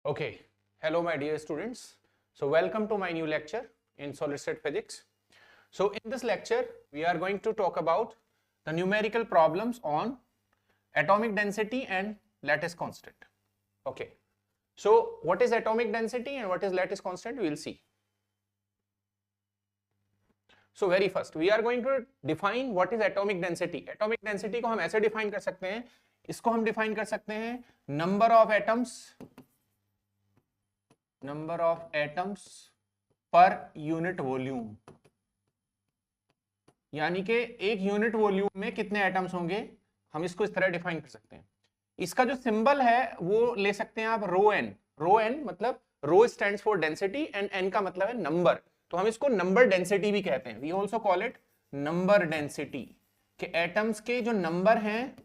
Okay, hello my dear students. So welcome to my new lecture in solid state physics. So in this lecture we are going to talk about the numerical problems on atomic density and lattice constant. Okay, so what is atomic density and what is lattice constant we will see. So very first we are going to define what is atomic density. Atomic density को हम ऐसे define कर सकते हैं, इसको हम define कर सकते हैं number of atoms per unit volume, यानी कि एक यूनिट वॉल्यूम में कितने एटम्स होंगे, हम इसको इस तरह डिफाइन कर सकते हैं. इसका जो सिंबल है वो ले सकते हैं आप रो एन मतलब rho stands for density and N का मतलब है नंबर, तो हम इसको नंबर डेंसिटी भी कहते हैं. We also call it number density, कि एटम्स के जो नंबर हैं,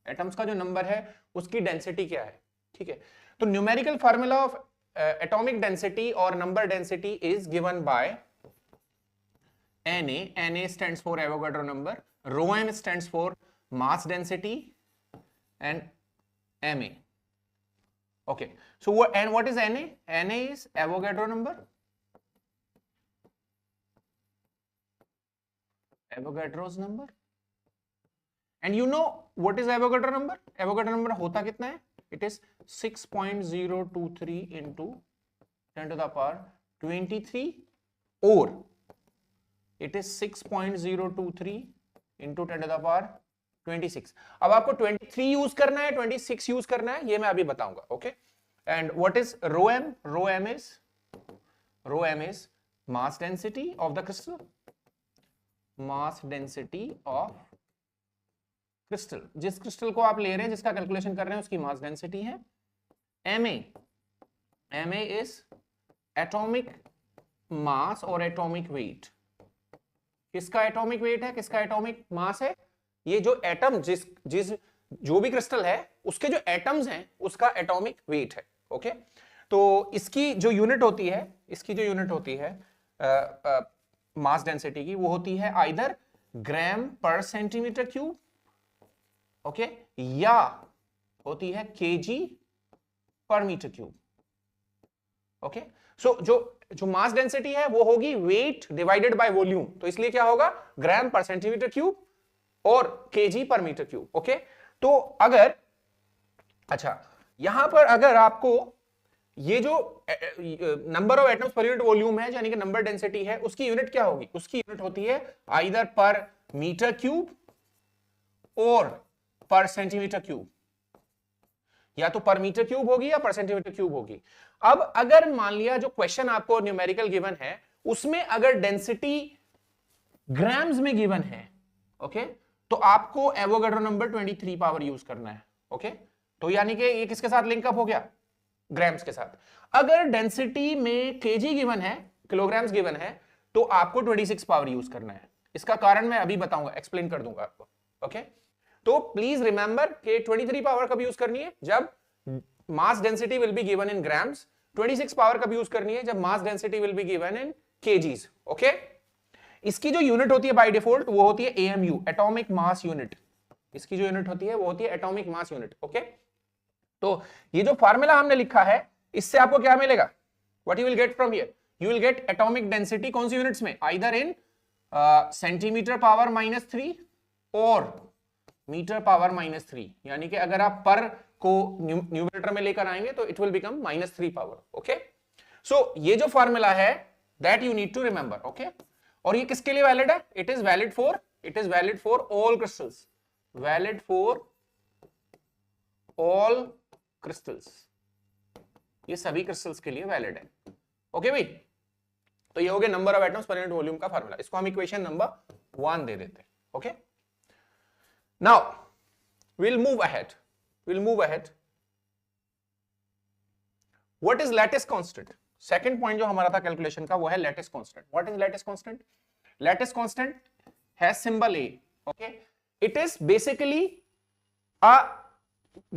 एटम्स का जो नंबर है उसकी डेंसिटी क्या है. ठीक है, तो numerical formula of atomic density or number density is given by Na stands for Avogadro number, rho m stands for mass density and Ma. Okay, so what is Na? Na is Avogadro number, Avogadro's number, and you know what is Avogadro number? Avogadro number होता कितना है? It is 6.023 into 10 to the power 23, or it is 6.023 into 10 to the power 26. अब आपको 23 use करना है, 26 use करना है, ये मैं अभी बताऊंगा. Okay, and what is rho m? Rho m is mass density of the crystal, mass density of crystal. जिस क्रिस्टल को आप ले रहे हैं, जिसका कैलकुलेशन कर रहे हैं, उसकी मास डेंसिटी है. Ma इज एटॉमिक मास और एटॉमिक वेट. किसका एटॉमिक वेट है, किसका एटॉमिक मास है? ये जो एटम जो भी क्रिस्टल है उसके जो एटम्स हैं उसका एटॉमिक वेट है. ओके, तो इसकी जो यूनिट होती है मास डेंसिटी की, वो होती है आइदर ग्राम पर सेंटीमीटर क्यूब, ओके, या होती है केजी पर मीटर क्यूब. ओके, सो जो मास डेंसिटी है वो होगी वेट डिवाइडेड बाय वॉल्यूम, तो इसलिए क्या होगा, ग्राम पर सेंटीमीटर क्यूब और केजी पर मीटर क्यूब. ओके, तो अगर यहां पर अगर आपको ये जो number of atoms per unit volume है, यानी कि नंबर डेंसिटी है, उसकी यूनिट क्या होगी? उसकी यूनिट होती है आइदर पर मीटर क्यूब और पर सेंटीमीटर क्यूब, या तो पर मीटर क्यूब होगी या पर सेंटीमीटर क्यूब होगी. अब अगर मान लिया जो क्वेश्चन आपको न्यूमेरिकल गिवन है उसमें अगर डेंसिटी ग्राम्स में गिवन है, ओके, तो आपको एवोगाड्रो नंबर 23 पावर यूज करना है. ओके, तो यानी कि ये किसके साथ लिंकअप हो गया? ग्राम्स के साथ. अगर डेंसिटी में केजी गिवन है, किलोग्राम्स गिवन है, तो आपको 26 पावर यूज करना है. इसका कारण मैं अभी बताऊंगा, एक्सप्लेन कर दूंगा आपको. ओके, तो प्लीज रिमेंबर कि 23 पावर कब यूज करनी है? जब mass density will be given in grams. 26 power कब यूज करनी है? जब mass density will be given in KGs. Okay, इसकी जो यूनिट होती है बाय डिफॉल्ट वो होती है एएमयू, एटॉमिक मास यूनिट. इसकी जो यूनिट होती है वो होती है एटॉमिक मास यूनिट. ओके, तो ये जो फार्मूला हमने लिखा है इससे आपको क्या मिलेगा? What you will get from here? You will gate atomic density कौन सी यूनिट्स में? आइदर इन सेंटीमीटर पावर -3 और मीटर पावर -3, यानी कि अगर आप पर को न्यूमरेटर में लेकर आएंगे तो it will become -3 power. Okay, so ये जो फार्मूला है that you need to remember. Okay, और ये किसके लिए वैलिड है? It is valid for all crystals, valid for all crystals, ये सभी क्रिस्टल्स के लिए वैलिड है. ओके भाई, तो ये हो गया number of atoms per unit volume का फार्मूला. इसको हम इक्वेशन नंबर 1 दे देते हैं. Okay, now we'll move ahead. What is lattice constant? Second point जो हमारा था कैलकुलेशन का वो है lattice constant. What is lattice constant? Lattice constant has symbol A. Okay, it is basically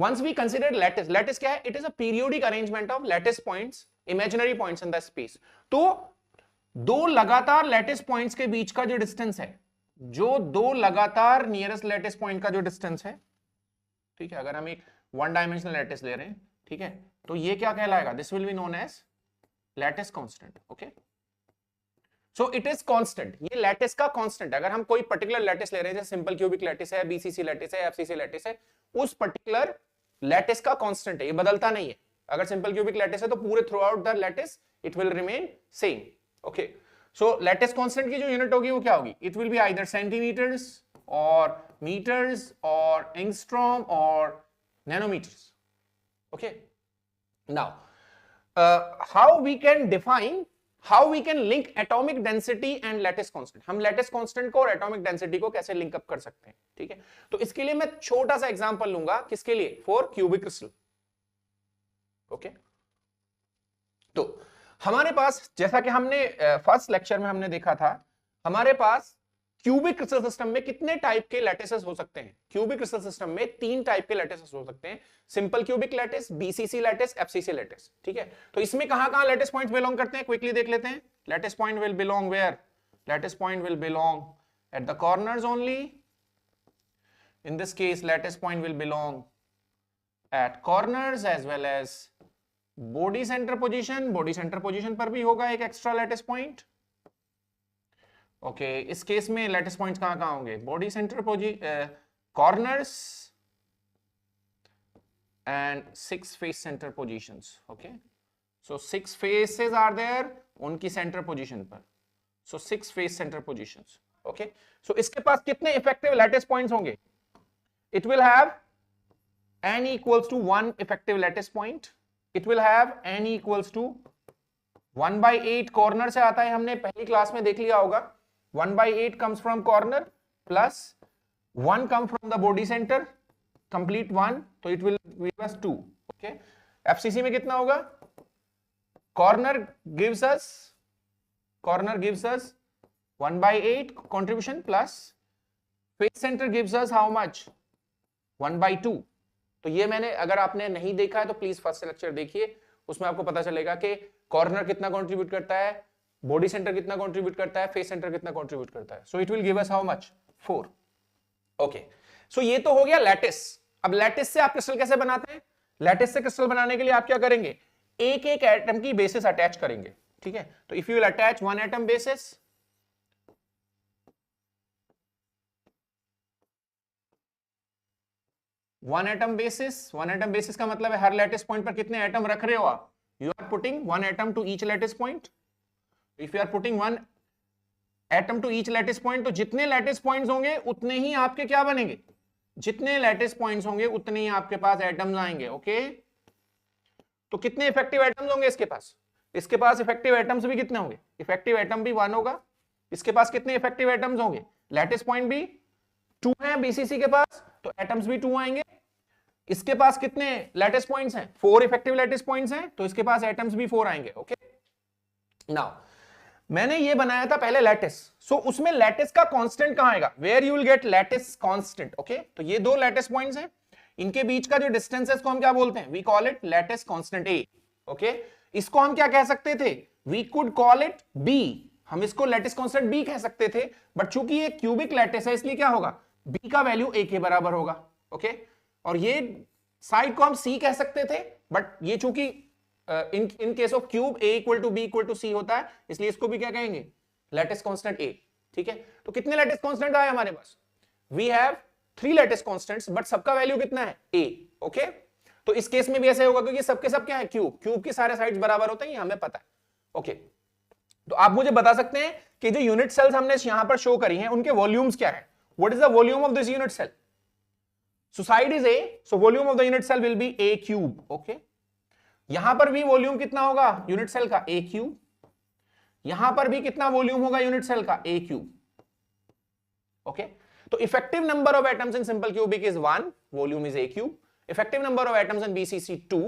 once we consider lattice क्या है? It is a periodic arrangement of lattice points, imaginary points in the space. तो दो लगातार lattice points के बीच का जो distance है, जो दो लगातार नियरेस्ट लैटिस पॉइंट का जो डिस्टेंस है, ठीक है, अगर हम एक वन डायमेंशनल लैटिस ले रहे हैं, ठीक है, तो ये क्या कहलाएगा, this will be known as lattice constant. Okay, so it is constant, ये लैटिस का कांस्टेंट। अगर हम कोई पर्टिकुलर लैटिस ले रहे हैं, जैसे सिंपल क्यूबिक लैटिस है, बीसीसी लैटिस है, एफसीसी लैटिस है, उस पर्टिकुलर लैटिस का कांस्टेंट है, ये बदलता नहीं है। अगर सिंपल क्यूबिक लैटिस है तो पूरे throughout the lattice it will remain same. Okay, so lattice constant की जो यूनिट होगी वो क्या होगी, it will be either centimetres और मीटर्स और एंगस्ट्रॉम और nanometres. Okay, now how we can define, how we can link atomic density and lattice constant. हम लैटिस कांस्टेंट को और एटॉमिक डेंसिटी को कैसे लिंक अप कर सकते हैं, ठीक है। तो इसके लिए मैं छोटा सा एग्जांपल लूंगा, किसके लिए, फॉर क्यूबिक क्रिस्टल। ओके, तो हमारे पास, जैसा कि हमने फर्स्ट लेक्चर में हमने देखा था, हमारे पास क्यूबिक क्रिस्टल सिस्टम में कितने टाइप के लैटिसेस हो सकते हैं। क्यूबिक क्रिस्टल सिस्टम में 3 टाइप के लैटिसेस हो सकते हैं, simple cubic lattice, BCC lattice, FCC lattice, ठीक है। तो इसमें कहां-कहां लैटिस पॉइंट्स बिलोंग करते हैं, क्विकली देख लेते हैं। Lattice point will belong where, lattice point will belong at the corners only. In this case, lattice point will belong at corners as well as body center position. Body center position पर भी होगा एक extra lattice point. Okay, इस case में lattice points कहाँ होंगे, body center corners and 6 face center positions. Okay, so 6 faces are there उनकी center position पर. So 6 face center positions. Okay, so इसके पास कितने effective lattice points होंगे? It will have n equals to 1 effective lattice point. It will have n equals to 1/8 corner से आता है, हमने पहली क्लास में देख लिया होगा। 1/8 comes from corner plus 1 comes from the body center, complete 1, तो it will give us 2. Okay, FCC में कितना होगा, corner gives us 1/8 contribution plus face center gives us how much, 1/2। तो ये मैंने, अगर आपने नहीं देखा है तो प्लीज फर्स्ट लेक्चर देखिए, उसमें आपको पता चलेगा कि कॉर्नर कितना कंट्रीब्यूट करता है, बॉडी सेंटर कितना कंट्रीब्यूट करता है, फेस सेंटर कितना कंट्रीब्यूट करता है। So it will give us how much, 4। Okay, so ये तो हो गया लैटिस। अब लैटिस से आप क्रिस्टल कैसे बनाते हैं, लैटिस से क्रिस्टल बनाने के लिए आप क्या करेंगे, एक एक एटम की बेसिस अटैच करेंगे, ठीक है। तो if you will attach 1 atom basis, one atom basis का मतलब है हर लैटिस पॉइंट पर कितने एटम रख रहे हो आप, you are putting 1 atom to each lattice point. If you are putting 1 atom to each lattice point, तो जितने लैटिस पॉइंट्स होंगे उतने ही आपके क्या बनेंगे, जितने लैटिस पॉइंट्स होंगे उतने ही आपके पास एटम्स आएंगे। ओके, तो कितने इफेक्टिव एटम्स होंगे इसके पास इफेक्टिव एटम्स भी कितने होंगे, इफेक्टिव एटम भी 1 होगा। इसके पास कितने इफेक्टिव एटम्स होंगे, लैटिस पॉइंट भी 2 है बीसीसी के पास, तो एटम्स भी 2 आएंगे। इसके पास कितने लैटिस पॉइंट्स हैं, 4 इफेक्टिव लैटिस पॉइंट्स हैं, तो इसके पास एटम्स भी 4 आएंगे। ओके, नाउ मैंने ये बनाया था पहले लैटिस, सो उसमें लैटिस का कांस्टेंट कहां आएगा, where you will get lattice constant. Okay, तो ये 2 लैटिस पॉइंट्स हैं, इनके बीच का जो डिस्टेंस है इसको हम क्या बोलते हैं, we call it lattice constant a. Okay, इसको हम क्या कह सकते थे, we could call it b, हम इसको लैटिस कांस्टेंट बी कह सकते थे, बट चूंकि ये क्यूबिक लैटिस है इसलिए क्या होगा, बी का वैल्यू ए के बराबर होगा। ओके, और ये साइड को हम सी कह सकते थे, बट ये चूंकि in case of cube A equal to B equal to C होता है, इसलिए इसको भी क्या कहेंगे, लैटिस कांस्टेंट ए। ठीक है, तो कितने लैटिस कांस्टेंट आए हमारे पास, we have 3 lattice constants, but सबका वैल्यू कितना है, ए। ओके, तो इस केस में भी ऐसे होगा क्योंकि सबके सब क्या है, क्यूब के सारे साइड्स बराबर होते हैं, ये हमें पता है। ओके, तो आप मुझे बता सकते हैं कि जो यूनिट सेल्स हमने यहां पर शो करी हैं उनके वॉल्यूम्स क्या है, what is the volume of this unit cell. So side is A, so volume of the unit cell will be A cube. Okay, यहां पर भी वॉल्यूम कितना होगा यूनिट सेल का, A cube। यहां पर भी कितना वॉल्यूम होगा यूनिट सेल का, A cube. Okay, तो effective number of atoms in simple cubic is 1, volume is A cube. Effective number of atoms in BCC 2,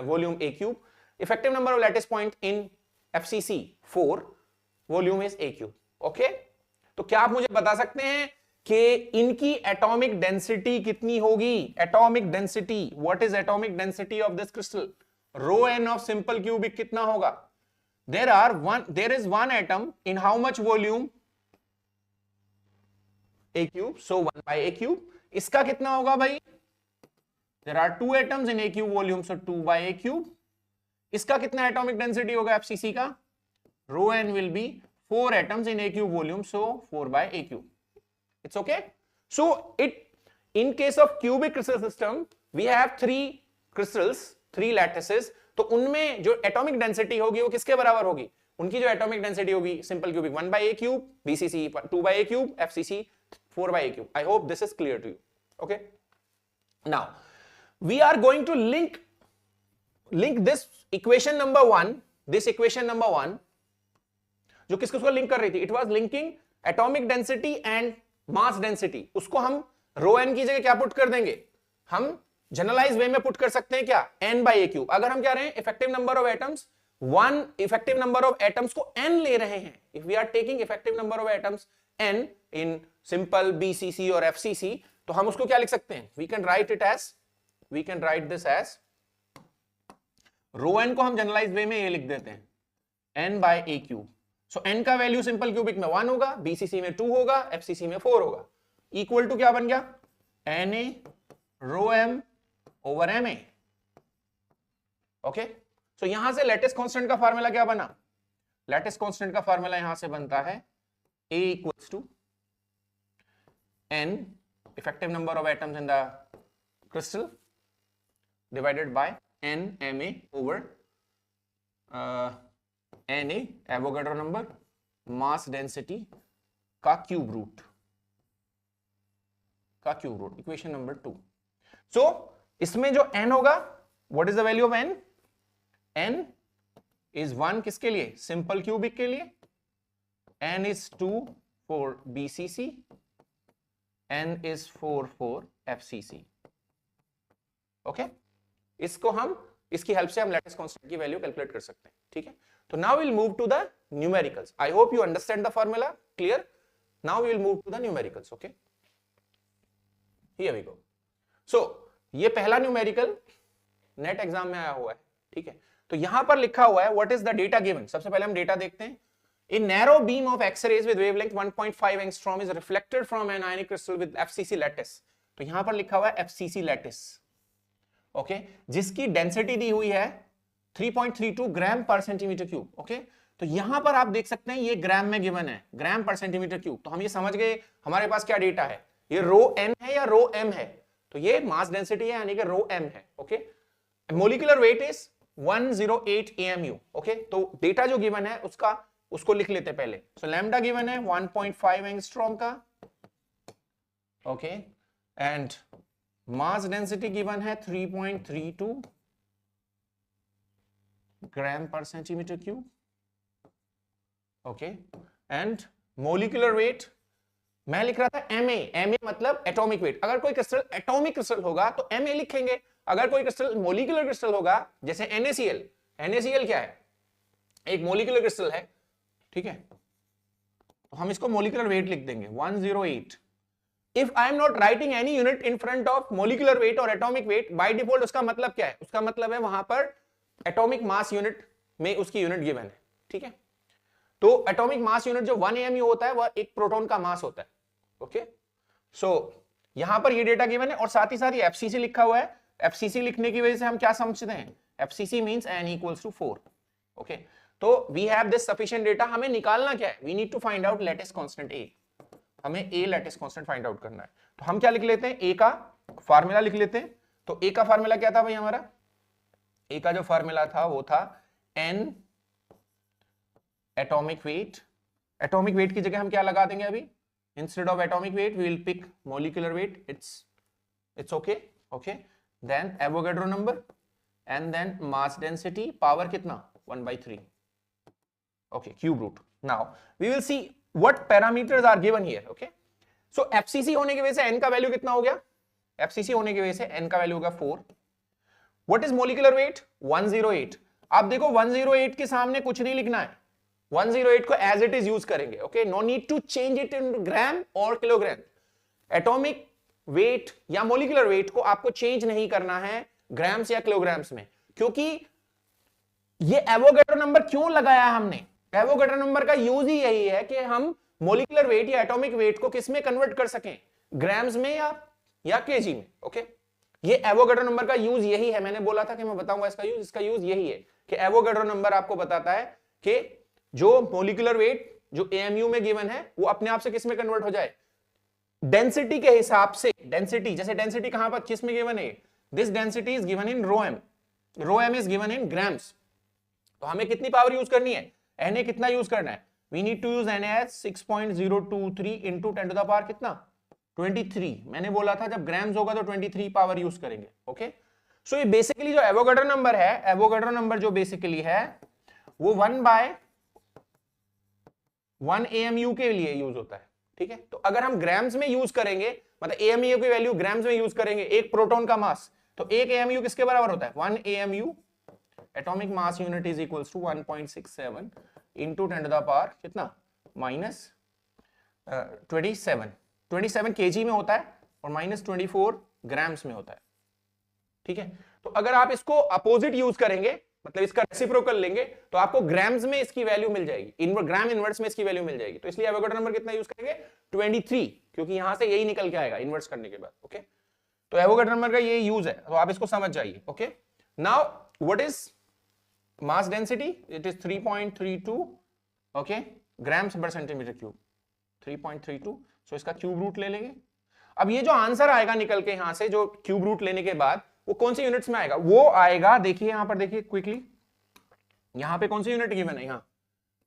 volume A cube. Effective number of lattice point in FCC 4, volume is A cube. Okay, तो क्या आप मुझे बता सकते हैं कि इनकी atomic density कितनी होगी, atomic density, what is atomic density of this crystal, rho N of simple cubic कितना होगा, there is one atom in how much volume, A cube, so 1/A cube. इसका कितना होगा भाई, there are 2 atoms in a cube volume, so 2 by a cube. इसका कितना atomic density होगा FCC का? Rho N will be 4 atoms in a cube volume, so 4 by a cube. It's okay. So in case of cubic crystal system, we have 3 crystals, 3 lattices. तो उनमें जो atomic density होगी वो किसके बराबर होगी? उनकी जो एटॉमिक डेंसिटी होगी simple cubic 1 by a cube, BCC 2 by a cube, FCC 4 by a cube. I hope this is clear to you. Okay. Now we are going to link this equation number 1, this equation number 1 जो किसको link कर रही थी? It was linking atomic density and mass density. उसको हम रो N की जगह क्या पुट कर देंगे? हम जनरलाइज वे में पुट कर सकते हैं क्या? n by a cube. अगर हम क्या रहे हैं effective number of atoms 1, effective number of atoms को n ले रहे हैं, if we are taking effective number of atoms n in simple BCC और FCC, तो हम उसको क्या लिख सकते हैं? We can write this as rho n को हम जनरलाइज वे में ये लिख देते हैं n by a cube. So n का वैल्यू सिंपल क्यूबिक में 1 होगा, BCC में 2 होगा, FCC में 4 होगा, इक्वल टू क्या बन गया? Na रो m ओवर ma। ओके, सो यहां से लैटिस कांस्टेंट का फार्मूला क्या बना? लैटिस कांस्टेंट का फार्मूला यहां से बनता है A equals to n effective number of atoms in the crystal divided by n ma over Na Avogadro number mass density का cube root, equation number 2। So इसमें जो n होगा, what is the value of n? n is 1 किसके लिए? Simple cubic के लिए। n is 2 for BCC, n is 4 for FCC। Okay, इसको हम इसकी हेल्प से हम लैटिस कांस्टेंट की वैल्यू कैलकुलेट कर सकते हैं। ठीक है, तो now we'll move to the numericals. I hope you understand the formula. Clear? Now we will move to the numericals. Okay, here we go. So ये पहला न्यूमेरिकल नेट एग्जाम में आया हुआ है। ठीक है, तो यहां पर लिखा हुआ है what is the data given. सबसे पहले हम डेटा देखते हैं। A narrow beam of X-rays with wavelength 1.5 angstrom is reflected from an ionic crystal with FCC lattice. तो यहां पर लिखा हुआ है FCC lattice, ओके, जिसकी डेंसिटी दी हुई है 3.32 ग्राम पर सेंटीमीटर क्यूब। ओके, तो यहां पर आप देख सकते हैं ये ग्राम में गिवन है, ग्राम पर सेंटीमीटर क्यूब। तो हम ये समझ गए हमारे पास क्या डेटा है, ये रो n है या रो m है? तो ये मास डेंसिटी है यानी कि रो m है। Okay, molecular weight is 108 AMU। Okay, तो डेटा जो गिवन है उसको लिख लेते हैं पहले। सो लैम्डा गिवन है 1.5 एंगस्ट्रॉम का, okay, and mass density given है 3.32 ग्राम पर centimetre cube. Okay, and molecular weight मैं लिख रहा था ma मतलब एटॉमिक वेट। अगर कोई क्रिस्टल एटॉमिक क्रिस्टल होगा तो ma लिखेंगे, अगर कोई क्रिस्टल मोलिकुलर क्रिस्टल होगा जैसे NaCl क्या है? एक मोलिकुलर क्रिस्टल है। ठीक है, तो हम इसको मोलिकुलर वेट लिख देंगे 108। If I am not writing any unit in front of molecular weight और एटॉमिक वेट, बाय डिफॉल्ट उसका मतलब क्या है? उसका मतलब है वहां पर एटॉमिक मास यूनिट में उसकी यूनिट गिवन है। ठीक है, तो एटॉमिक मास यूनिट जो 1 AMU होता है वह एक प्रोटॉन का मास होता है। ओके, सो यहां पर ये डेटा गिवन है और साथ ही साथ ये FCC लिखा हुआ है। FCC लिखने की वजह से हम क्या समझते हैं? FCC means n equals to 4। Okay, तो we have this sufficient data. हमें निकालना क्या है? We need to find out lattice constant A। हमें A lattice constant find out करना है। तो हम क्या लिख लेते हैं? A का फार्मूला लिख लेते हैं। तो A का फार्मूला क्या था भाई हमारा? A का जो फार्मूला था वो था n atomic weight. Atomic weight की जगह हम क्या लगा देंगे अभी? Instead of atomic weight we will pick molecular weight. It's okay, okay, then Avogadro number and then mass density, power कितना? 1/3। Okay, cube root. Now we will see what parameters are given here. Okay, so FCC होने की वजह से n का value कितना हो गया? FCC होने की वजह से n का वैल्यू होगा 4। What is molecular weight? 108। आप देखो 108 के सामने कुछ नहीं लिखना है, 108 को एज इट इज यूज करेंगे। Okay, no need to change it in gram और किलोग्राम। एटॉमिक वेट या मोलिकुलर वेट को आपको चेंज नहीं करना है ग्राम्स या किलोग्राम्स में, क्योंकि ये एवोगाड्रो नंबर क्यों लगाया हमने? एवोगाड्रो नंबर का यूज ही यही है कि हम मोलिकुलर वेट या एटॉमिक वेट को किस में कन्वर्ट कर सकें, ग्राम्स में या केजी में। ओके, ये एवोगैड्रो नंबर का यूज यही है, मैंने बोला था कि मैं बताऊंगा इसका यूज, इसका यूज यही है कि एवोगैड्रो नंबर आपको बताता है कि जो मोलिकुलर वेट जो एएमयू में गिवन है वो अपने आप से किस में कन्वर्ट हो जाए, डेंसिटी के हिसाब से। डेंसिटी, जैसे डेंसिटी कहां पर किस में गिवन है, this density is given in rho m, rho m is given in grams. तो हमें कितनी पावर यूज करनी है, Na कितना यूज करना है, we need to use Na 6.023 into 10 to the power कितना 23। मैंने बोला था जब ग्राम्स होगा तो 23 पावर यूज करेंगे। ओके, सो ये बेसिकली जो एवोगैड्रो नंबर है, एवोगैड्रो नंबर जो बेसिकली है वो 1/1 AMU के लिए यूज होता है। ठीक है, तो अगर हम ग्राम्स में यूज करेंगे, मतलब AMU की वैल्यू ग्राम्स में यूज करेंगे, एक प्रोटॉन का मास, तो एक AMU किसके बराबर होता है, 1 AMU atomic mass unit is equals to 1.67 into 10 to the power कितना माइनस 27 केजी में होता है और -24 ग्राम्स में होता है। ठीक है, तो अगर आप इसको अपोजिट यूज करेंगे, मतलब इसका रेसिप्रोकल लेंगे, तो आपको ग्राम्स में इसकी वैल्यू मिल जाएगी, ग्राम इनवर्स में इसकी वैल्यू मिल जाएगी। तो इसलिए एवोगैड्रो नंबर कितना यूज करेंगे 23, क्योंकि यहां से यही निकल के आएगा इन्वर्स करने के बाद। ओके, तो एवोगैड्रो नंबर का ये यूज है, तो आप इसको समझ जाइए। Okay, now what is mass density, it is 3.32 okay grams पर सेंटीमीटर क्यूब, 3.32। सो इसका क्यूब रूट ले लेंगे। अब ये जो आंसर आएगा निकल के यहां से, जो क्यूब रूट लेने के बाद वो कौन सी यूनिट्स में आएगा, वो आएगा, देखिए यहां पर देखिए क्विकली, यहां पे कौन सी यूनिट गिवन है, यहां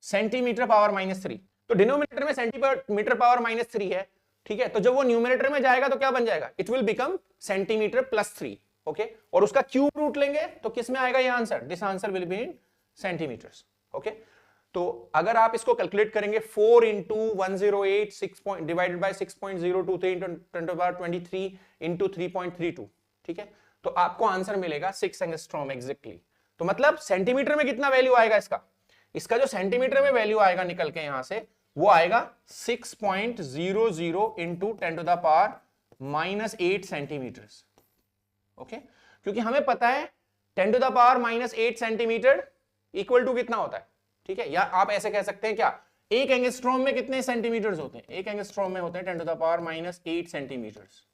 सेंटीमीटर पावर -3। तो डिनोमिनेटर में सेंटीमीटर पावर -3 है। ठीक है, तो जब वो न्यूमरेटर में जाएगा तो क्या बन जाएगा, it will become centimetre +3। Okay, और उसका क्यूब रूट लेंगे तो किस में आएगा ये answer, this answer will be in centimetres. Okay, तो अगर आप इसको कैलकुलेट करेंगे 4 into 108 6 divided by 6.023 into 10 to the power 23 into 3.32, ठीक है, तो आपको आंसर मिलेगा 6 एंगस्ट्रॉम एग्जैक्टली। तो मतलब सेंटीमीटर में कितना वैल्यू आएगा इसका, इसका जो सेंटीमीटर में वैल्यू आएगा निकल के यहां से, वो आएगा 6.00 into 10 to the power -8 centimetres. Okay, क्योंकि हमें पता है 10 to the power -8 centimetre equal to कितना होता है। ठीक है, या आप ऐसे कह सकते हैं क्या, एक एंगस्ट्रॉम में कितने सेंटीमीटर्स होते हैं, एक एंगस्ट्रॉम में होते हैं 10 to the power -8 centimetres.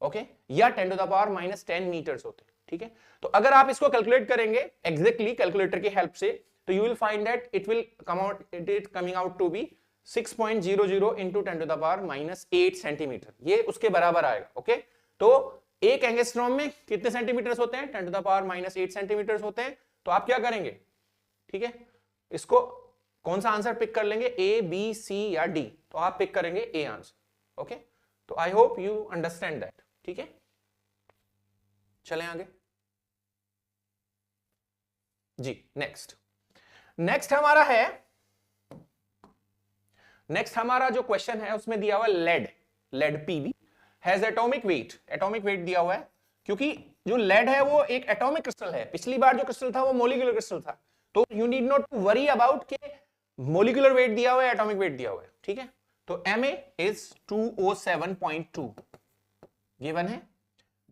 Okay, या 10 टू द पावर -10 मीटर्स होते हैं। ठीक है, तो अगर आप इसको कैलकुलेट करेंगे एग्जैक्टली कैलकुलेटर की हेल्प से, तो you will find that it will come out, it is coming out to be 6.00 into 10 to the power -8 centimetre, ये उसके बराबर आएगा। ओके, तो एक एंगस्ट्रॉम में कितने सेंटीमीटर्स होते हैं, 10 टू द पावर -8 सेंटीमीटर्स होते हैं। तो आप क्या करेंगे, ठीक है, इसको कौन सा आंसर पिक कर लेंगे, ए, बी, सी या डी, तो आप पिक करेंगे ए आंसर। ओके, तो I hope you understand that. ठीक है, चलें आगे जी। नेक्स्ट हमारा जो क्वेश्चन है उसमें दिया हुआ lead Pb has atomic weight दिया हुआ है, क्योंकि जो लेड है वो एक एटॉमिक क्रिस्टल है, पिछली बार जो क्रिस्टल था वो मोलिकुलर क्रिस्टल था, तो you need not to worry about के मोलिकुलर वेट दिया हुआ है, एटॉमिक वेट दिया हुआ है। ठीक है, तो Ma इज 207.2 गिवन है,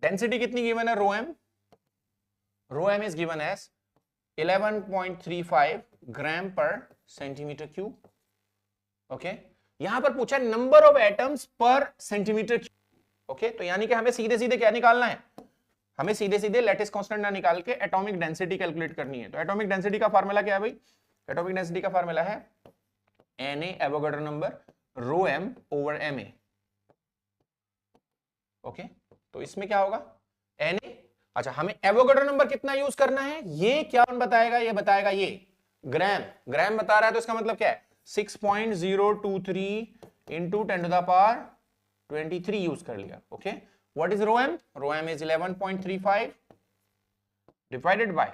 डेंसिटी कितनी गिवन है, रो एम इज गिवन एज 11.35 ग्राम पर सेंटीमीटर क्यूब। ओके, यहां पर पूछा नंबर ऑफ एटम्स पर सेंटीमीटर क्यूब। ओके, तो यानी कि हमें सीधे सीधे क्या निकालना है, हमें सीधे सीधे लैटिस कांस्टेंट ना निकाल के एटॉमिक डेंसिटी कैलकुलेट करनी है। तो एटॉमिक डेंसिटी का फार्मूला क्या है भाई, एटॉमिक डेंसिटी का फार्मूला है Na एवोगैड्रो नंबर रो एम ओवर Ma। ओके, तो इसमें क्या होगा Na, अच्छा हमें एवोगैड्रो नंबर कितना यूज करना है, ये क्या बताएगा, ये बताएगा ये ग्राम बता रहा है, तो इसका मतलब क्या है 6.023 into 10 to the power 23 use कर लिया। Okay, what is rho m is 11.35 divided by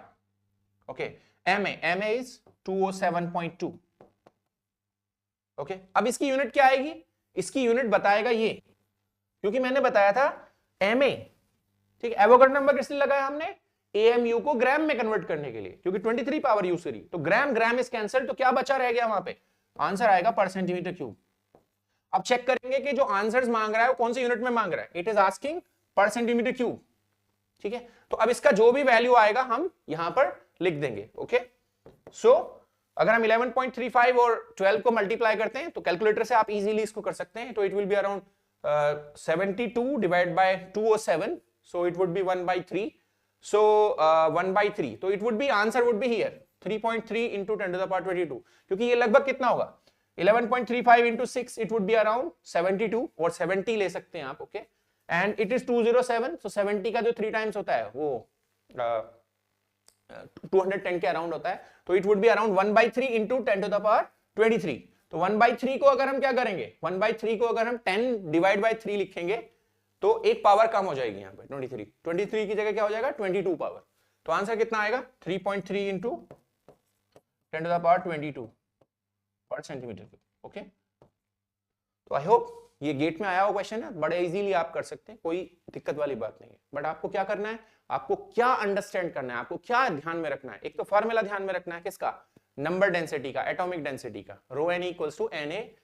okay Ma is 207.2। Okay, अब इसकी यूनिट क्या आएगी, इसकी यूनिट बताएगा ये, क्योंकि मैंने बताया था Ma, ठीक है, एवोगैड्रो नंबर किस लिए लगाया हमने, AMU को ग्राम में कन्वर्ट करने के लिए, क्योंकि 23 पावर यूज करी, तो ग्राम इज कैंसिल, तो क्या बचा रह गया वहां पे, आंसर आएगा पर सेंटीमीटर क्यूब। अब चेक करेंगे कि जो आंसर्स मांग रहा है वो कौन सी यूनिट में मांग रहा है, इट इज आस्किंग पर सेंटीमीटर क्यूब। ठीक है, तो अब इसका जो भी वैल्यू आएगा हम यहां पर लिख देंगे। ओके, सो अगर हम 11.35 और 12 को मल्टीप्लाई करते हैं तो कैलकुलेटर से आप इजीली इसको कर सकते हैं, तो it will be around 72 divide by 207, so it would be 1/3. So 1/3, तो it would be, answer would be here 3.3 into 10 to the power 22, क्योंकि ये लगभग कितना होगा 11.35 into 6, it would be around 72 और 70 ले सकते हैं आप, okay, and it is 207, so 70 का जो 3 times होता है वो 210 के अराउंड होता है, तो it would be around 1/3 into 10 to the power 23. तो 1/3 को अगर हम क्या करेंगे, 1/3 को अगर हम 10 डिवाइड बाय 3 लिखेंगे तो एक पावर कम हो जाएगी यहाँ पे 23 की जगह क्या हो जाएगा 22 पावर, तो आंसर कितना आएगा 3.3 इंटू 10 to the power 22 पर सेंटीमीटर क्यूब, ओके। तो आई होप ये गेट में आया हुआ क्वेश्चन है, बड़े इजीली आप कर सकते हैं, कोई दिक्कत वाली बात नहीं है, बट आपको क्या करना है, आपको क्या अंडरस्टैंड करना है, आपको क्या ध्यान में रखना है, एक तो फॉर्मूला ध्यान में रखना है किसका, नंबर डेंसिटी का, एटॉमिक डेंसिटी का, rho N equals to N A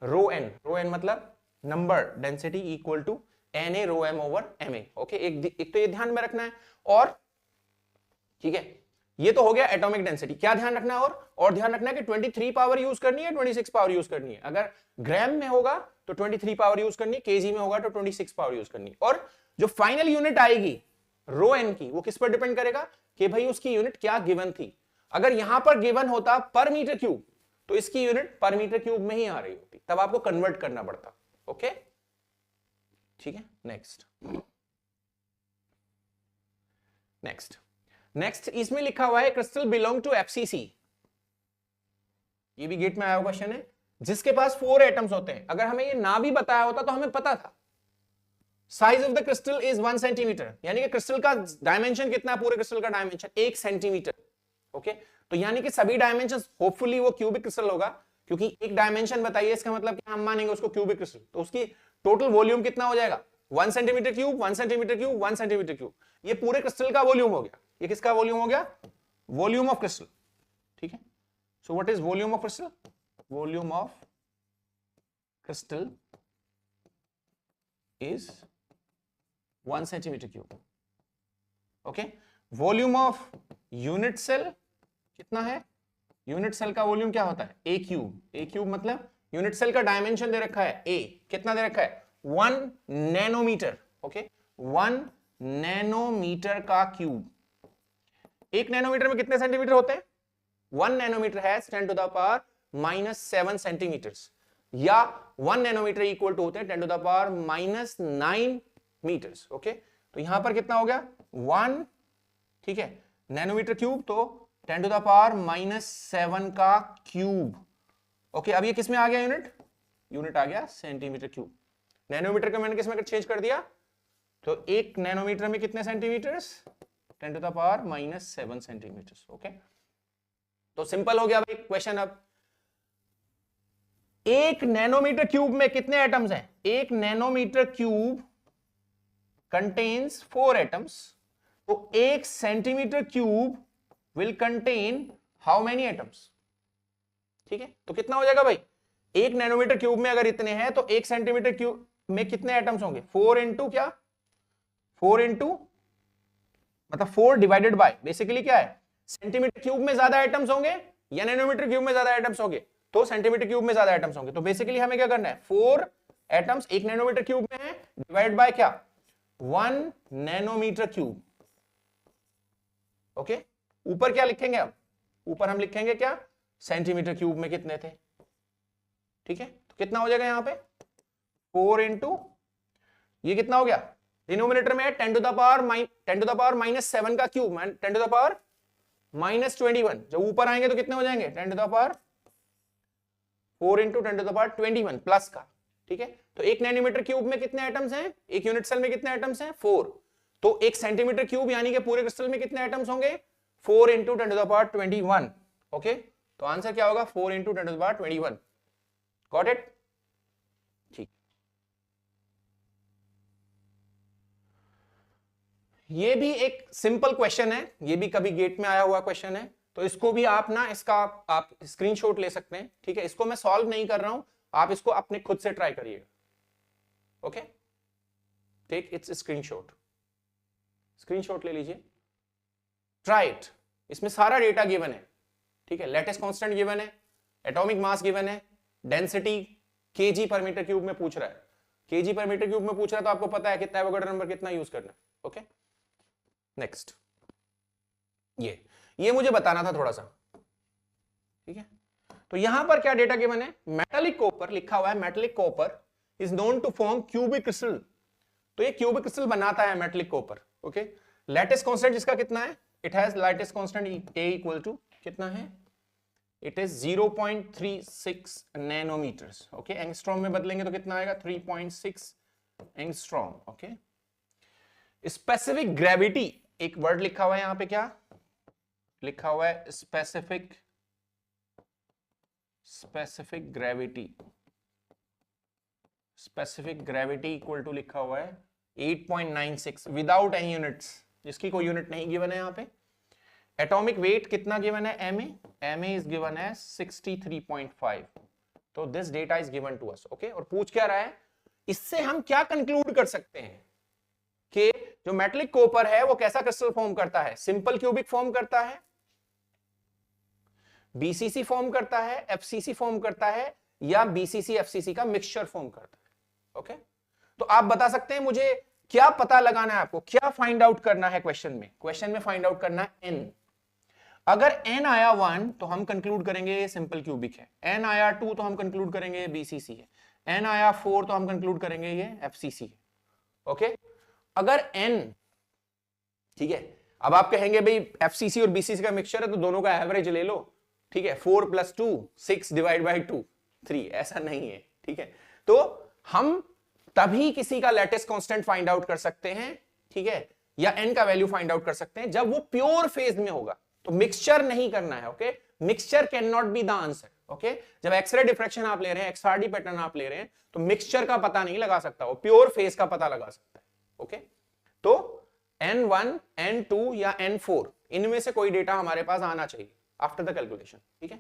rho N मतलब number density equal to N A rho M over M A, okay. एक तो ये ध्यान में रखना है, और ठीक है, ये तो हो गया एटॉमिक डेंसिटी। क्या ध्यान रखना है, और ध्यान रखना है कि 23 पावर यूज करनी है, 26 पावर यूज करनी है। अगर ग्राम में होगा तो 23 पावर यूज करनी है, केजी में होगा तो 26 पावर यूज करनी है। और जो फाइनल यूनिट आएगी रो एन की, वो किस पर डिपेंड करेगा कि भाई उसकी यूनिट क्या गिवन थी। अगर यहां पर गिवन होता पर मीटर क्यूब, तो इसकी यूनिट पर मीटर क्यूब में ही आ रही होती, तब आपको कन्वर्ट करना पड़ता, ओके, ठीक है। नेक्स्ट इसमें लिखा हुआ है क्रिस्टल बिलोंग टू एफसीसी, ये भी गेट में आया हुआ क्वेश्चन है, जिसके पास 4 एटम्स होते हैं। अगर हमें ये ना भी बताया होता तो हमें पता था। Size of the crystal is 1 centimetre, यानी कि क्रिस्टल का डायमेंशन कितना है, पूरे क्रिस्टल का डायमेंशन 1 सेंटीमीटर, ओके। तो यानी कि सभी डायमेंशन होपफुली वो क्यूबिक क्रिस्टल होगा, क्योंकि एक डायमेंशन बताइए, इसका मतलब कि हम मानेंगे उसको क्यूबिक क्रिस्टल, तो उसकी टोटल वॉल्यूम कितना हो जाएगा 1 centimetre cube, 1 centimetre cube, 1 centimetre cube. ये पूरे क्रिस्टल का वॉल्यूम हो गया। ये किसका वॉल्यूम हो गया, वॉल्यूम ऑफ क्रिस्टल, ठीक है। So what is volume of crystal, volume of crystal is 1 centimetre cube, okay. Volume of unit cell कितना है, यूनिट सेल का वॉल्यूम क्या होता है ए क्यूब। ए क्यूब मतलब यूनिट सेल का डायमेंशन दे रखा है ए, कितना दे रखा है 1 नैनोमीटर, ओके, 1 नैनोमीटर का क्यूब। 1 नैनोमीटर में कितने सेंटीमीटर होते हैं, 1 nanometre has 10 to the power -7 centimetres, या 1 नैनोमीटर इक्वल टू होते हैं 10 to the power -9 metres, okay. तो यहां पर कितना हो गया 1, ठीक है, नैनोमीटर क्यूब, तो 10 टू द पावर -7 का क्यूब, ओके। अब ये किस में आ गया यूनिट आ गया सेंटीमीटर क्यूब। नैनोमीटर को मैंने किस में चेंज कर दिया, तो 1 नैनोमीटर में कितने centimetres 10 to the power -7 centimetres, okay. तो सिंपल हो गया भाई क्वेश्चन। अब 1 नैनोमीटर क्यूब में कितने एटम्स हैं, 1 नैनोमीटर क्यूब कंटेन्स 4 एटम्स, तो 1 centimetre cube will contain how many atoms, ठीक है। तो कितना हो जाएगा भाई, 1 नैनोमीटर क्यूब में अगर इतने हैं तो 1 सेंटीमीटर क्यूब में कितने एटम्स होंगे, 4 इंटू क्या, 4 इंटू मतलब 4 डिवाइडेड बाय, बेसिकली क्या है, सेंटीमीटर क्यूब में ज्यादा एटम्स होंगे या नैनोमीटर क्यूब में ज्यादा एटम्स होंगे, तो सेंटीमीटर क्यूब में ज्यादा एटम्स होंगे। तो बेसिकली हमें क्या करना है, 4 एटम्स 1 नैनोमीटर क्यूब में है, डिवाइड बाय क्या 1 नैनोमीटर क्यूब, ओके। ऊपर क्या लिखेंगे, अब ऊपर हम लिखेंगे क्या, सेंटीमीटर क्यूब में कितने थे, ठीक है। तो कितना हो जाएगा यहाँ पे 4 इंटू ये कितना हो गया, डिनोमिनेटर में है 10 टू द पावर -7 का क्यूब, 10 टू द पावर -21। जब ऊपर आएंगे तो कितने हो जाएंगे 10 to the power 4 into 10 to the power 21 plus का, ठीक है। तो 1 नैनोमीटर क्यूब में कितने एटम्स हैं, एक यूनिट सेल में कितने एटम्स हैं 4, तो 1 सेंटीमीटर क्यूब यानी कि पूरे क्रिस्टल में कितने एटम्स होंगे 4 into 10 to the power 21, okay. तो आंसर क्या होगा 4 into 10 to the power 21, got it, ठीक। ये भी एक सिंपल क्वेश्चन है, ये भी कभी गेट में आया हुआ क्वेश्चन है, तो इसको भी आप ना इसका आप स्क्रीनशॉट ले सकते हैं, ठीक है। इसको मैं सॉल्व नहीं कर रहा हूं, आप इसको अपने खुद से ट्राई करिएगा, ओके। टेक इट्स स्क्रीनशॉट ले लीजिए, ट्राई इट। इसमें सारा डेटा गिवन है, ठीक है। लेटेस्ट कांस्टेंट गिवन है, एटॉमिक मास गिवन है, डेंसिटी केजी पर मीटर क्यूब में पूछ रहा है, केजी पर मीटर क्यूब में पूछ रहा है, तो आपको पता है कितना एवोगाड्रो नंबर कितना यूज करना है, ओके नेक्स्ट, ये मुझे बताना था थोड़ा सा, ठीक है। तो यहां पर क्या डेटा गिवन है, मेटालिक कॉपर लिखा हुआ है, metallic copper is known to form cubic crystal. तो ये क्यूबिक क्रिस्टल बनाता है metallic copper, okay. Lattice constant जिसका कितना है, it has lattice constant a equal to कितना है, it is 0.36 nanometres, okay. Angstrom में बदलेंगे तो कितना आएगा, 3.6 एंगस्ट्रॉम, ओके। स्पेसिफिक ग्रेविटी, एक वर्ड लिखा हुआ है यहां पे, क्या लिखा हुआ है, specific gravity, specific gravity equal to लिखा हुआ है 8.96 विदाउट एनी यूनिट्स, जिसकी कोई यूनिट नहीं गिवन है यहां पे। एटॉमिक वेट कितना गिवन है, ma इज गिवन है 63.5। तो this data is given to us, okay. और पूछ क्या रहा है, इससे हम क्या कंक्लूड कर सकते हैं कि जो मेटलिक कॉपर है वो कैसा क्रिस्टल फॉर्म करता है, सिंपल क्यूबिक फॉर्म करता है, बीसीसी फॉर्म करता है, एफसीसी फॉर्म करता है, या बीसीसी एफसीसी का मिक्सचर फॉर्म करता है, ओके। तो आप बता सकते हैं, मुझे क्या पता लगाना है, आपको क्या फाइंड आउट करना है क्वेश्चन में फाइंड आउट करना है एन। अगर एन आया 1 तो हम कंक्लूड करेंगे ये सिंपल क्यूबिक है, एन आया 2 तो हम कंक्लूड करेंगे ये बीसीसी है, एन आया 4 तो हम कंक्लूड करेंगे ये एफसीसी है, ओके। अगर एन, ठीक है, अब आप कहेंगे भाई एफसीसी और बीसीसी का मिक्सचर है तो दोनों का एवरेज ले लो, ठीक है, 4 + 2 6 डिवाइड बाई 2 3, ऐसा नहीं है, ठीक है। तो हम तभी किसी का लैटिस कांस्टेंट फाइंड आउट कर सकते हैं, ठीक है, या एन का वैल्यू फाइंड आउट कर सकते हैं जब वो प्योर फेज में होगा। तो मिक्सचर नहीं करना है, okay. Mixture can not be the answer, okay. जब एक्सरे डिफ्रैक्शन आप ले रहे हैं, एक्सआरडी पैटर्न आप ले रहे हैं, तो मिक्सचर का पता नहीं लगा सकता, वो प्योर फेज का पता लगा सकता है, ओके। तो N1, N2 या N4 इनमें से कोई डेटा हमारे पास आना चाहिए आफ्टर द कैलकुलेशन, ठीक है।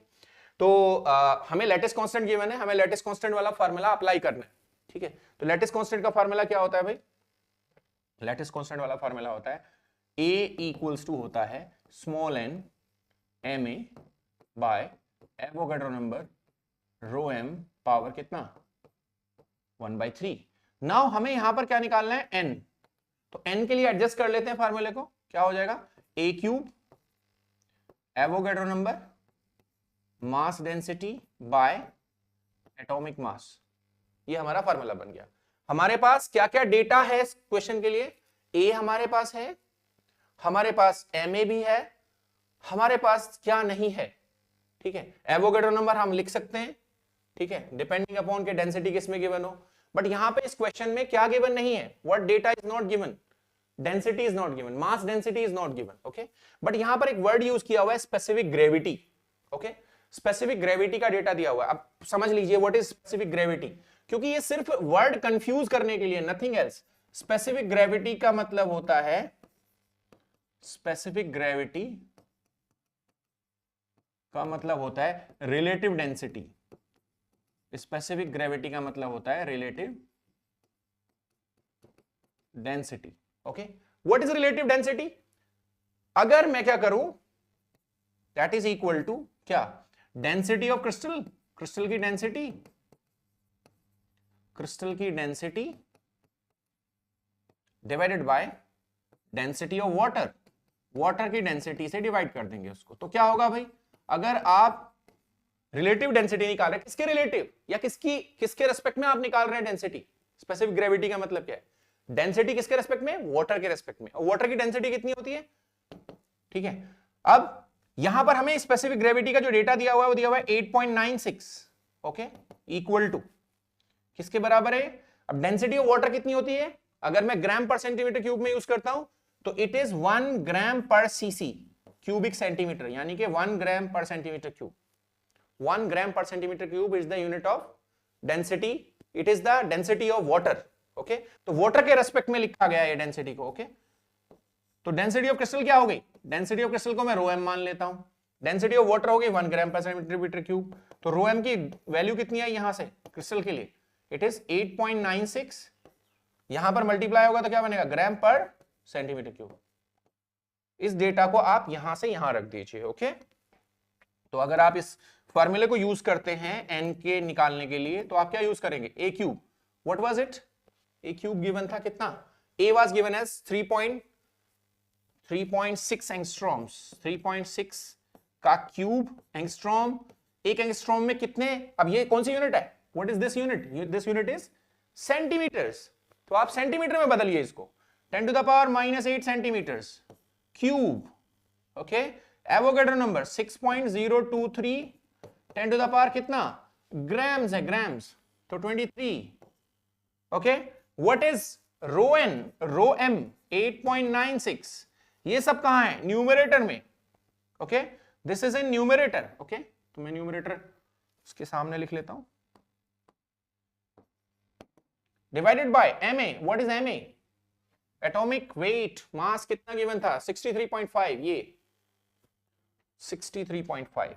तो हमें लैटिस कांस्टेंट गिवन है, हमें लैटिस कांस्टेंट वाला फार्मूला अप्लाई करना है, ठीक है। तो लैटिस कांस्टेंट का फार्मूला क्या होता है भाई, लैटिस कांस्टेंट वाला फार्मूला होता है A इक्वल्स टू होता है small n ma by Avogadro number rho m power कितना 1/3। नाउ हमें यहां पर क्या निकालना है, n। तो n के लिए एडजस्ट कर लेते हैं फार्मूले को, क्या हो जाएगा, a cube Avogadro number mass density bye atomic mass, ये हमारा फार्मूला बन गया। हमारे पास क्या क्या डेटा है इस क्वेश्चन के लिए, a हमारे पास है, हमारे पास ma भी है, हमारे पास क्या नहीं है, ठीक है, एवोगाड्रो नंबर हम लिख सकते हैं, ठीक है, डिपेंडिंग अपॉन के डेंसिटी किसमें गिवन हो। बट यहां पे इस क्वेश्चन में क्या गिवन नहीं है, what data is not given, density is not given, mass density is not given, okay. But यहां पर एक वर्ड यूज किया हुआ है specific gravity, okay. Specific gravity का डेटा दिया हुआ है, अब समझ लीजिए व्हाट इज स्पेसिफिक ग्रेविटी, क्योंकि ये सिर्फ वर्ड कंफ्यूज करने के लिए, नथिंग एल्स। स्पेसिफिक ग्रेविटी का मतलब होता है, स्पेसिफिक ग्रेविटी का मतलब होता है रिलेटिव डेंसिटी, स्पेसिफिक ग्रेविटी का मतलब होता है relative density, okay. What is relative density, अगर मैं क्या करूं, दैट इज इक्वल टू क्या, डेंसिटी ऑफ क्रिस्टल, क्रिस्टल की डेंसिटी, क्रिस्टल की density divided by density of water, water की डेंसिटी से डिवाइड कर देंगे उसको। तो क्या होगा भाई, अगर आप रिलेटिव डेंसिटी निकाल रहे हैं, किसके रिलेटिव या किसके रेस्पेक्ट में आप निकाल रहे हैं डेंसिटी, स्पेसिफिक ग्रेविटी का मतलब क्या है, डेंसिटी किसके रेस्पेक्ट में, वाटर के रेस्पेक्ट में, और वाटर की डेंसिटी कितनी होती है, ठीक है। अब यहां पर हमें स्पेसिफिक ग्रेविटी का जो डेटा दिया हुआ है वो दिया हुआ है 8.96, ओके, इक्वल टू किसके बराबर है। अब डेंसिटी ऑफ वाटर कितनी होती है, अगर मैं ग्राम पर सेंटीमीटर क्यूब में यूज करता हूं तो इट इज 1 ग्राम पर सीसी क्यूबिक सेंटीमीटर, यानी कि 1 ग्राम पर सेंटीमीटर क्यूब, 1 ग्राम पर centimetre cube is the unit of density, it is the density of water, okay. तो वाटर के रेस्पेक्ट में लिखा गया है डेंसिटी को, ओके। तो डेंसिटी ऑफ क्रिस्टल क्या हो गई, डेंसिटी ऑफ क्रिस्टल को मैं रो एम मान लेता हूं, डेंसिटी ऑफ वाटर हो गई 1 ग्राम पर सेंटीमीटर क्यूब। तो रो एम की वैल्यू कितनी आई यहां से क्रिस्टल के लिए, इट इज 8.96, यहां पर मल्टीप्लाई होगा तो क्या बनेगा, ग्राम पर सेंटीमीटर क्यूब। इस डेटा को आप यहां से यहां रख दीजिए, ओके। तो अगर आप इस फॉर्मूले को यूज करते हैं एन के निकालने के लिए तो आप क्या यूज करेंगे, A cube, what was it, A cube given था कितना A was given as 3.6 angstroms, 3.6 का क्यूब एंगस्ट्रॉम, एक एंगस्ट्रॉम में कितने, अब ये कौन सी यूनिट है, what is this unit, this unit is centimetres, तो आप सेंटीमीटर में बदलिए इसको, 10 to the power -8 centimetres cube, okay. Avogadro number 6.023, 10 to the power कितना, ग्राम्स है, ग्राम्स, तो 23, okay. What is rho N, rho M 8.96, ये सब कहां है, न्यूमरेटर में, okay, this is in numerator, okay. तो मैं न्यूमरेटर इसके सामने लिख लेता हूं, divided by ma, what is ma, atomic weight, mass कितना गिवन था, 63.5, ये 63.5।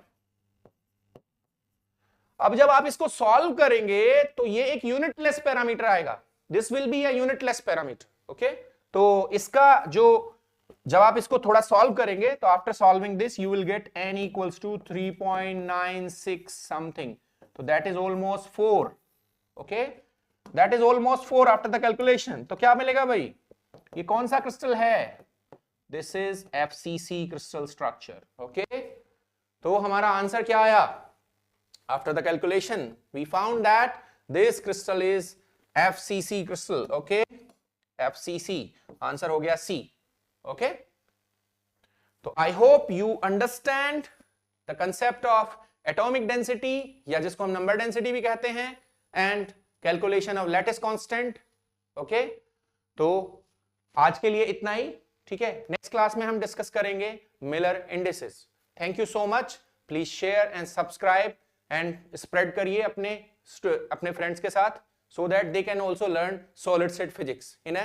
अब जब आप इसको सॉल्व करेंगे तो ये एक यूनिटलेस पैरामीटर आएगा, this will be a unitless parameter, okay. तो इसका जो, जब आप इसको थोड़ा सॉल्व करेंगे तो after solving this you will get n equals to 3.96 something, तो that is almost 4, okay, that is almost 4 after the calculation. तो क्या मिलेगा भाई, ये कौन सा क्रिस्टल है, this is FCC crystal structure, okay. तो हमारा आंसर क्या आया, after the calculation we found that this crystal is FCC crystal, okay, FCC, answer हो गया C, ओके। तो I hope you understand the concept of atomic density, या जिसको हम नंबर डेंसिटी भी कहते हैं, and calculation of lattice constant, okay. तो आज के लिए इतना ही, ठीक है। नेक्स्ट क्लास में हम डिस्कस करेंगे Miller indices. Thank you so much, please share and subscribe and spread करिए अपने फ्रेंड्स के साथ, so that they can also learn solid state physics in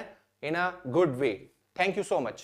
a good way. Thank you so much.